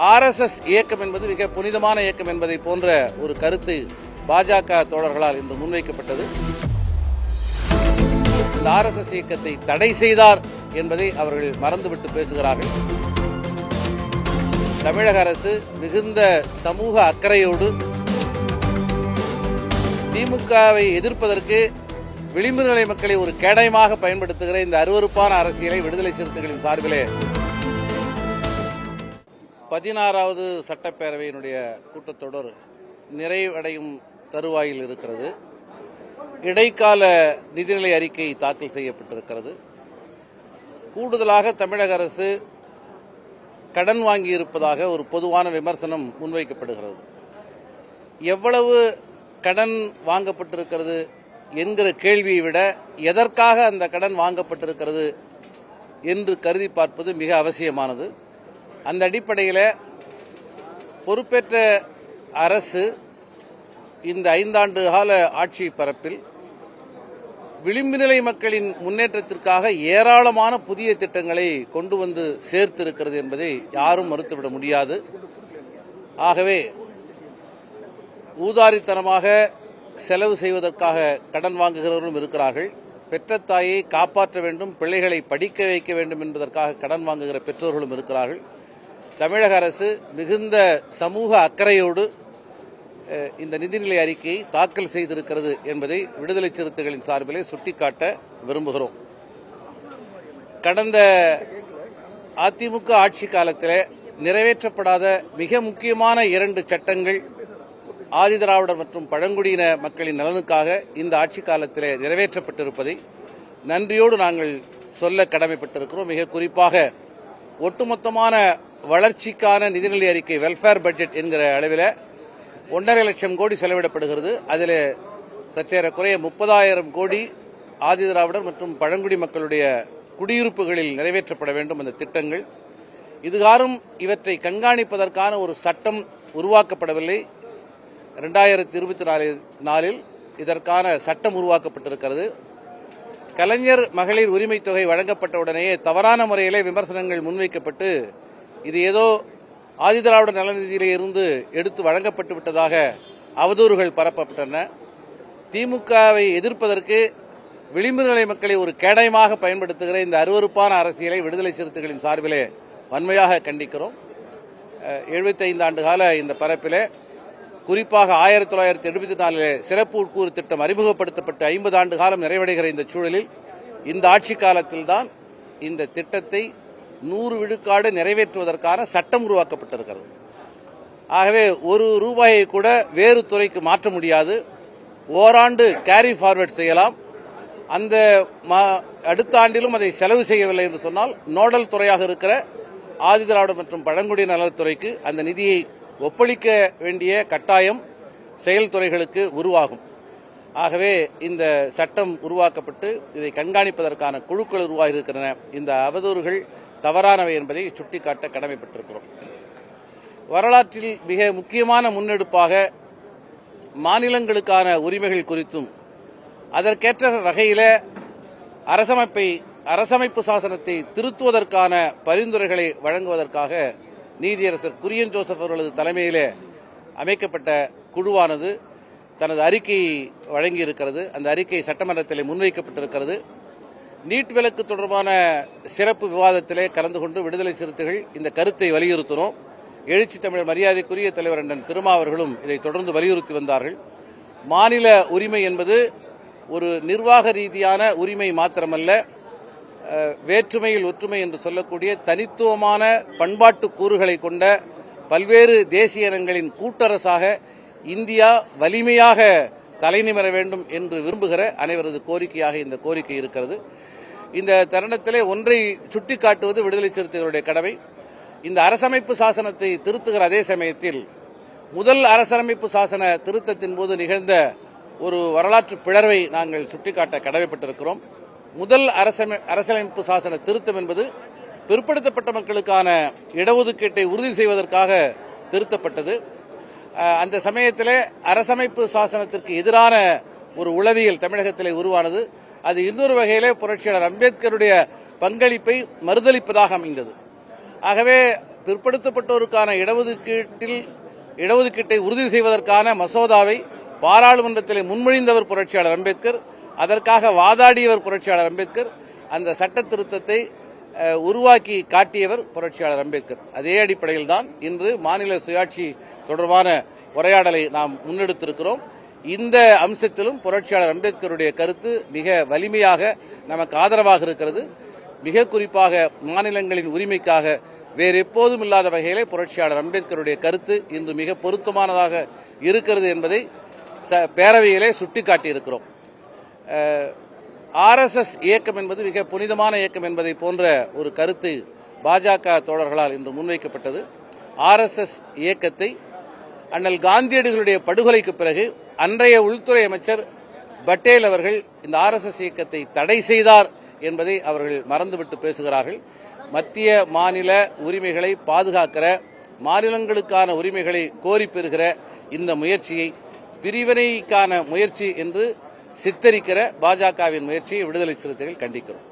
RSS இயக்கம் என்பது மிக புனிதமான இயக்கம் என்பதை போன்ற ஒரு கருத்து பாஜக தோழர்களால் இன்று முன்வைக்கப்பட்டது. இந்த RSS இயக்கத்தை தடை செய்தார் என்பதை அவர்கள் மறந்துவிட்டு பேசுகிறார்கள். தமிழக அரசு மிகுந்த சமூக அக்கறையோடு திமுகவை எதிர்ப்பதற்கு விளிம்பு நிலை மக்களை ஒரு கேடயமாக பயன்படுத்துகிற இந்த அருவருப்பான அரசியலை விடுதலை சிறுத்தைகளின் சார்பிலே 16வது சட்டப்பேரவையினுடைய கூட்டத்தொடர் நிறைவடையும் தருவாயில் இருக்கிறது. இடைக்கால நிதிநிலை அறிக்கை தாக்கல் செய்யப்பட்டிருக்கிறது. கூடுதலாக தமிழக அரசு கடன் வாங்கியிருப்பதாக ஒரு பொதுவான விமர்சனம் முன்வைக்கப்படுகிறது. எவ்வளவு கடன் வாங்கப்பட்டிருக்கிறது என்கிற கேள்வியை விட எதற்காக அந்த கடன் வாங்கப்பட்டிருக்கிறது என்று கருதி பார்ப்பது மிக அவசியமானது. அந்த அடிப்படையில் பொறுப்பேற்ற அரசு இந்த 5 ஆண்டு கால ஆட்சி பரப்பில் விளிம்பு நிலை மக்களின் முன்னேற்றத்திற்காக ஏராளமான புதிய திட்டங்களை கொண்டு வந்து சேர்த்திருக்கிறது என்பதை யாரும் மறுத்துவிட முடியாது. ஆகவே ஊதாரித்தனமாக செலவு செய்வதற்காக கடன் வாங்குகிறவர்களும் இருக்கிறார்கள். பெற்ற தாயை காப்பாற்ற வேண்டும், பிள்ளைகளை படிக்க வைக்க வேண்டும் என்பதற்காக கடன் வாங்குகிற பெற்றோர்களும் இருக்கிறார்கள். தமிழக அரசு மிகுந்த சமூக அக்கறையோடு இந்த நிதிநிலை அறிக்கையை தாக்கல் செய்திருக்கிறது என்பதை விடுதலை சிறுத்தைகளின் சார்பிலே சுட்டிக்காட்ட விரும்புகிறோம். கடந்த அதிமுக ஆட்சி காலத்தில் நிறைவேற்றப்படாத மிக முக்கியமான 2 சட்டங்கள் ஆதிதிராவிடர் மற்றும் பழங்குடியின மக்களின் நலனுக்காக இந்த ஆட்சி காலத்தில் நிறைவேற்றப்பட்டிருப்பதை நன்றியோடு நாங்கள் சொல்ல கடமைப்பட்டிருக்கிறோம். மிக குறிப்பாக ஒட்டுமொத்தமான வளர்ச்சிக்கான நிதிநிலை அறிக்கை வெல்ஃபேர் பட்ஜெட் என்கிற அளவில் 1.5 லட்சம் கோடி செலவிடப்படுகிறது. அதில் சற்றேறக்குறைய 30,000 கோடி ஆதிதிராவிடர் மற்றும் பழங்குடி மக்களுடைய குடியிருப்புகளில் நிறைவேற்றப்பட வேண்டும் அந்த திட்டங்கள். இதுகாரும் இவற்றை கண்காணிப்பதற்கான ஒரு சட்டம் உருவாக்கப்படவில்லை. 2024 இதற்கான சட்டம் உருவாக்கப்பட்டிருக்கிறது. கலைஞர் மகளிர் உரிமை தொகை வழங்கப்பட்ட உடனேயே தவறான முறையிலே விமர்சனங்கள் முன்வைக்கப்பட்டு இது ஏதோ ஆதிதிராவிடர் நலநிதியிலே இருந்து எடுத்து வழங்கப்பட்டு விட்டதாக அவதூறுகள் பரப்பப்பட்டன. திமுகவை எதிர்ப்பதற்கு விளிம்பு நிலை மக்களை ஒரு கேடயமாக பயன்படுத்துகிற இந்த அருவருப்பான அரசியலை விடுதலை சிறுத்தைகளின் சார்பிலே வன்மையாக கண்டிக்கிறோம். 75 ஆண்டு கால இந்த பரப்பிலே குறிப்பாக 1974 சிறப்பு உட்கூறு திட்டம் அறிமுகப்படுத்தப்பட்டு 50 ஆண்டு காலம் நிறைவடைகிற இந்த சூழலில் இந்த ஆட்சி காலத்தில்தான் இந்த திட்டத்தை 100 விழுக்காடு நிறைவேற்றுவதற்கான சட்டம் உருவாக்கப்பட்டிருக்கிறது. ஆகவே ₹1 கூட வேறு துறைக்கு மாற்ற முடியாது. ஓராண்டு கேரி ஃபார்வர்ட் செய்யலாம். அந்த அடுத்த ஆண்டிலும் அதை செலவு செய்யவில்லை என்று சொன்னால் நோடல் துறையாக இருக்கிற ஆதிதிராவிடர் மற்றும் பழங்குடியின நலத்துறைக்கு அந்த நிதியை ஒப்பளிக்க வேண்டிய கட்டாயம் செயல்துறைகளுக்கு உருவாகும். ஆகவே இந்த சட்டம் உருவாக்கப்பட்டு இதை கண்காணிப்பதற்கான குழுக்கள் உருவாகி இருக்கின்றன. இந்த அவதூறுகள் தவறானவை என்பதை சுட்டிக்காட்ட கடமைப்பட்டிருக்கிறோம். வரலாற்றில் மிக முக்கியமான முன்னெடுப்பாக மாநிலங்களுக்கான உரிமைகள் குறித்தும் அதற்கேற்ற வகையில் அரசமைப்பு சாசனத்தை திருத்துவதற்கான பரிந்துரைகளை வழங்குவதற்காக நீதியரசர் குரியன் ஜோசப் அவர்களது தலைமையிலே அமைக்கப்பட்ட குழுவானது தனது அறிக்கையை வழங்கியிருக்கிறது. அந்த அறிக்கை சட்டமன்றத்தில் முன்வைக்கப்பட்டிருக்கிறது. நீட் விலக்கு தொடர்பான சிறப்பு விவாதத்திலே கலந்து கொண்டு விடுதலை சிறுத்தைகள் இந்த கருத்தை வலியுறுத்தினோம். எழுச்சி தமிழர் மரியாதைக்குரிய தலைவர் அண்ணன் திருமாவர்களும் இதை தொடர்ந்து வலியுறுத்தி வந்தார்கள். மாநில உரிமை என்பது ஒரு நிர்வாக ரீதியான உரிமை மாத்திரமல்ல, வேற்றுமையில் ஒற்றுமை என்று சொல்லக்கூடிய தனித்துவமான பண்பாட்டு கூறுகளை கொண்ட பல்வேறு தேசிய இனங்களின் கூட்டரசாக இந்தியா வலிமையாக தலைநிமிர வேண்டும் என்று விரும்புகிற அனைவரது கோரிக்கையாக இந்த கோரிக்கை இருக்கிறது. இந்த தருணத்திலே ஒன்றை சுட்டிக்காட்டுவது விடுதலை சிறுத்தைகளுடைய கடமை. இந்த அரசமைப்பு சாசனத்தை திருத்துகிற அதே சமயத்தில் முதல் அரசமைப்பு சாசன திருத்தத்தின் போது நிகழ்ந்த ஒரு வரலாற்று பிளர்வை நாங்கள் சுட்டிக்காட்ட கடமைப்பட்டிருக்கிறோம். முதல் அரசமைப்பு சாசன திருத்தம் என்பது பிற்படுத்தப்பட்ட மக்களுக்கான இடஒதுக்கீட்டை உறுதி செய்வதற்காக திருத்தப்பட்டது. அந்த சமயத்திலே அரசமைப்பு சாசனத்திற்கு எதிரான ஒரு உளவியல் தமிழகத்திலே உருவானது. அது இன்னொரு வகையிலே புரட்சியாளர் அம்பேத்கருடைய பங்களிப்பை மறுதளிப்பதாக அமைந்தது. ஆகவே பிற்படுத்தப்பட்டோருக்கான இடஒதுக்கீட்டை உறுதி செய்வதற்கான மசோதாவை பாராளுமன்றத்தில் முன்மொழிந்தவர் புரட்சியாளர் அம்பேத்கர். அதற்காக வாதாடியவர் புரட்சியாளர் அம்பேத்கர். அந்த சட்ட திருத்தத்தை உருவாக்கி காட்டியவர் புரட்சியாளர் அம்பேத்கர். அதே அடிப்படையில் தான் இன்று மாநில சுயாட்சி தொடர்பான உரையாடலை நாம் முன்னெடுத்திருக்கிறோம். இந்த அம்சத்திலும் புரட்சியாளர் அம்பேத்கருடைய கருத்து மிக வலிமையாக நமக்கு ஆதரவாக இருக்கிறது. மிக குறிப்பாக மாநிலங்களின் உரிமைக்காக வேறு எப்போதும் இல்லாத வகையிலே புரட்சியாளர் அம்பேத்கருடைய கருத்து இன்று மிக பொருத்தமானதாக இருக்கிறது என்பதை பேரவையிலே சுட்டிக்காட்டியிருக்கிறோம். RSS இயக்கம் என்பது மிக புனிதமான இயக்கம் என்பதை போன்ற ஒரு கருத்து பாஜக தோழர்களால் இன்று முன்வைக்கப்பட்டது. RSS இயக்கத்தை அண்ணல் காந்தியடிகளுடைய படுகொலைக்கு பிறகு அன்றைய உள்துறை அமைச்சர் பட்டேல் அவர்கள் இந்த RSS இயக்கத்தை தடை செய்தார் என்பதை அவர்கள் மறந்துவிட்டு பேசுகிறார்கள். மத்திய மாநில உரிமைகளை பாதுகாக்கிற, மாநிலங்களுக்கான உரிமைகளை கோரி பெறுகிற இந்த முயற்சியை பிரிவினைக்கான முயற்சி என்று சித்தரிக்கிற பாஜகவின் முயற்சியை விடுதலை சிறுத்தைகள் கண்டிக்கிறோம்.